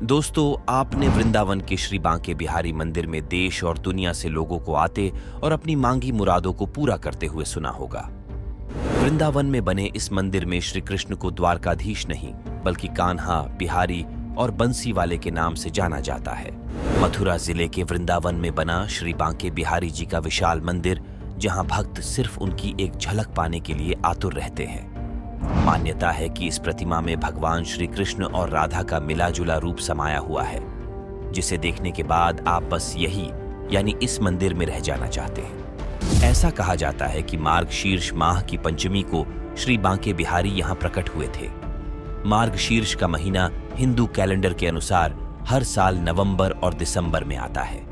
दोस्तों, आपने वृंदावन के श्री बांके बिहारी मंदिर में देश और दुनिया से लोगों को आते और अपनी मांगी मुरादों को पूरा करते हुए सुना होगा। वृंदावन में बने इस मंदिर में श्री कृष्ण को द्वारकाधीश नहीं बल्कि कान्हा, बिहारी और बंसी वाले के नाम से जाना जाता है। मथुरा जिले के वृंदावन में बना श्री बांके बिहारी जी का विशाल मंदिर, जहां भक्त सिर्फ उनकी एक झलक पाने के लिए आतुर रहते हैं। मान्यता है कि इस प्रतिमा में भगवान श्री कृष्ण और राधा का मिला जुला रूप समाया हुआ है, जिसे देखने के बाद आप बस यही यानी इस मंदिर में रह जाना चाहते हैं। ऐसा कहा जाता है कि मार्गशीर्ष माह की पंचमी को श्री बांके बिहारी यहाँ प्रकट हुए थे। मार्गशीर्ष का महीना हिंदू कैलेंडर के अनुसार हर साल नवंबर और दिसंबर में आता है,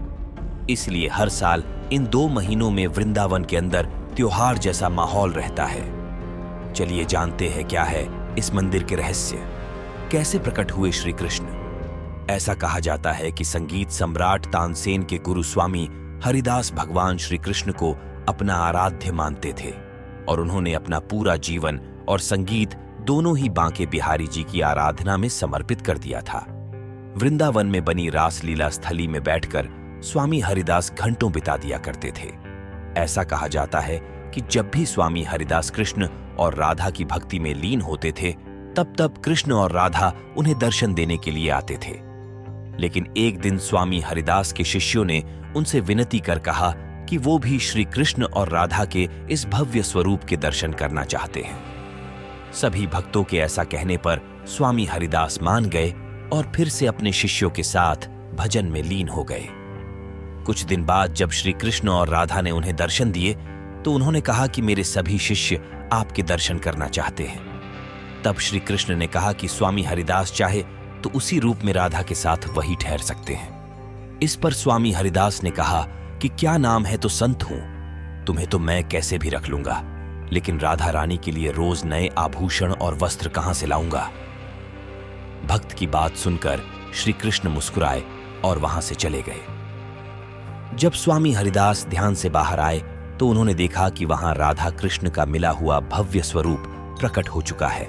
इसलिए हर साल इन 2 महीनों में वृंदावन के अंदर त्योहार जैसा माहौल रहता है। चलिए जानते हैं क्या है इस मंदिर के रहस्य, कैसे प्रकट हुए श्री कृष्ण। ऐसा कहा जाता है कि संगीत सम्राट तानसेन के गुरु स्वामी हरिदास भगवान श्री कृष्ण को अपना आराध्य मानते थे और उन्होंने अपना पूरा जीवन और संगीत दोनों ही बांके बिहारी जी की आराधना में समर्पित कर दिया था। वृंदावन में बनी रासलीला स्थली में बैठकर स्वामी हरिदास घंटों बिता दिया करते थे। ऐसा कहा जाता है कि जब भी स्वामी हरिदास कृष्ण और राधा की भक्ति में लीन होते थे, तब तब कृष्ण और राधा उन्हें दर्शन देने के लिए आते थे। लेकिन एक दिन स्वामी हरिदास के शिष्यों ने उनसे विनती कर कहा कि वो भी श्री कृष्ण और राधा के इस भव्य स्वरूप के दर्शन करना चाहते हैं। सभी भक्तों के ऐसा कहने पर स्वामी हरिदास मान गए और फिर से अपने शिष्यों के साथ भजन में लीन हो गए। कुछ दिन बाद जब श्री कृष्ण और राधा ने उन्हें दर्शन दिए, तो उन्होंने कहा कि मेरे सभी शिष्य आपके दर्शन करना चाहते हैं। तब श्री कृष्ण ने कहा कि स्वामी हरिदास चाहे तो उसी रूप में राधा के साथ वही ठहर सकते हैं। इस पर स्वामी हरिदास ने कहा कि क्या नाम है तो संत हूं, तुम्हें तो मैं कैसे भी रख लूंगा, लेकिन राधा रानी के लिए रोज नए आभूषण और वस्त्र कहां से लाऊंगा। भक्त की बात सुनकर श्री कृष्ण मुस्कुराए और वहां से चले गए। जब स्वामी हरिदास ध्यान से बाहर आए तो उन्होंने देखा कि वहां राधा कृष्ण का मिला हुआ भव्य स्वरूप प्रकट हो चुका है।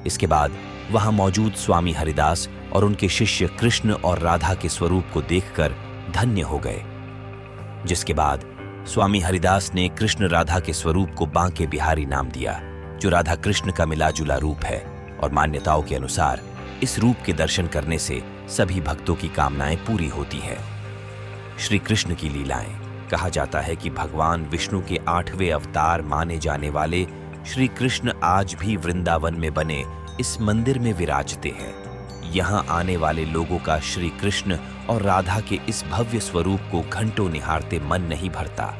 इसके बाद वहां मौजूद स्वामी हरिदास और उनके शिष्य कृष्ण और राधा के स्वरूप को देखकर धन्य हो गए। जिसके बाद स्वामी हरिदास ने कृष्ण राधा के स्वरूप को बांके बिहारी नाम दिया, जो राधा कृष्ण का मिला जुला रूप है। और मान्यताओं के अनुसार इस रूप के दर्शन करने से सभी भक्तों की कामनाएं पूरी होती है। श्री कृष्ण की लीलाएं। कहा जाता है कि भगवान विष्णु के 8वें अवतार माने जाने वाले श्री कृष्ण आज भी वृंदावन में बने इस मंदिर में विराजते हैं। यहाँ आने वाले लोगों का श्री कृष्ण और राधा के इस भव्य स्वरूप को घंटों निहारते मन नहीं भरता।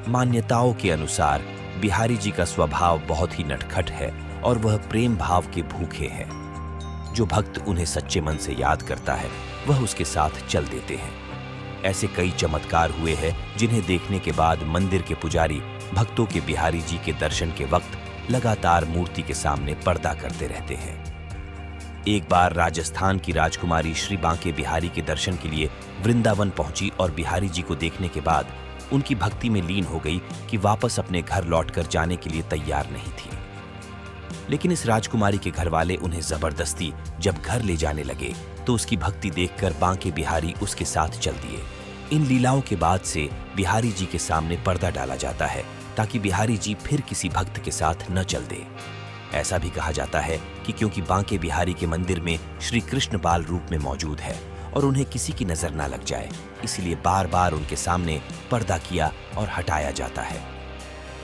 मान्यताओं के अनुसार बिहारी जी का स्वभाव बहुत ही नटखट है और वह प्रेम भाव के भूखे हैं। जो भक्त उन्हें सच्चे मन से याद करता है, वह उसके साथ चल देते हैं। ऐसे कई चमत्कार हुए हैं जिन्हें देखने के बाद मंदिर के पुजारी भक्तों के बिहारी जी के दर्शन के वक्त लगातार मूर्ति के सामने पर्दा करते रहते हैं। एक बार राजस्थान की राजकुमारी श्री बांके बिहारी के दर्शन के लिए वृंदावन पहुंची और बिहारी जी को देखने के बाद उनकी भक्ति में लीन हो गई कि वापस अपने घर लौटकर जाने के लिए तैयार नहीं थी। लेकिन इस राजकुमारी के घर वाले उन्हें जबरदस्ती जब घर ले जाने लगे तो उसकी भक्ति देखकर बांके बिहारी उसके साथ चल दिए। इन लीलाओं के बाद से बिहारी जी के सामने पर्दा डाला जाता है ताकि बिहारी जी फिर किसी भक्त के साथ न चल दे। ऐसा भी कहा जाता है कि क्योंकि बांके बिहारी के मंदिर में श्री कृष्ण बाल रूप में मौजूद है और उन्हें किसी की नजर ना लग जाए, इसलिए बार बार उनके सामने पर्दा किया और हटाया जाता है।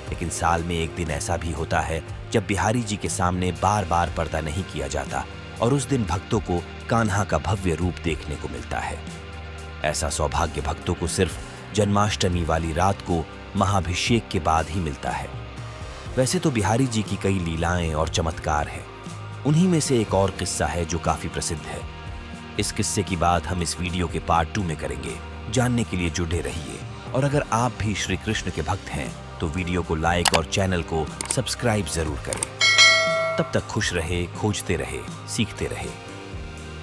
लेकिन साल में एक दिन ऐसा भी होता है जब बिहारी जी के सामने बार बार पर्दा नहीं किया जाता और उस दिन भक्तों को कान्हा का भव्य रूप देखने को मिलता है। ऐसा सौभाग्य भक्तों को सिर्फ जन्माष्टमी वाली रात को महाभिषेक के बाद ही मिलता है। वैसे तो बिहारी जी की कई लीलाएं और चमत्कार हैं। उन्हीं में से एक और किस्सा है जो काफी प्रसिद्ध है। इस किस्से की बात हम इस वीडियो के पार्ट 2 में करेंगे। जानने के लिए जुड़े रहिए और अगर आप भी श्री कृष्ण के भक्त हैं तो वीडियो को लाइक और चैनल को सब्सक्राइब जरूर करें। तब तक खुश रहे, खोजते रहे, सीखते रहे।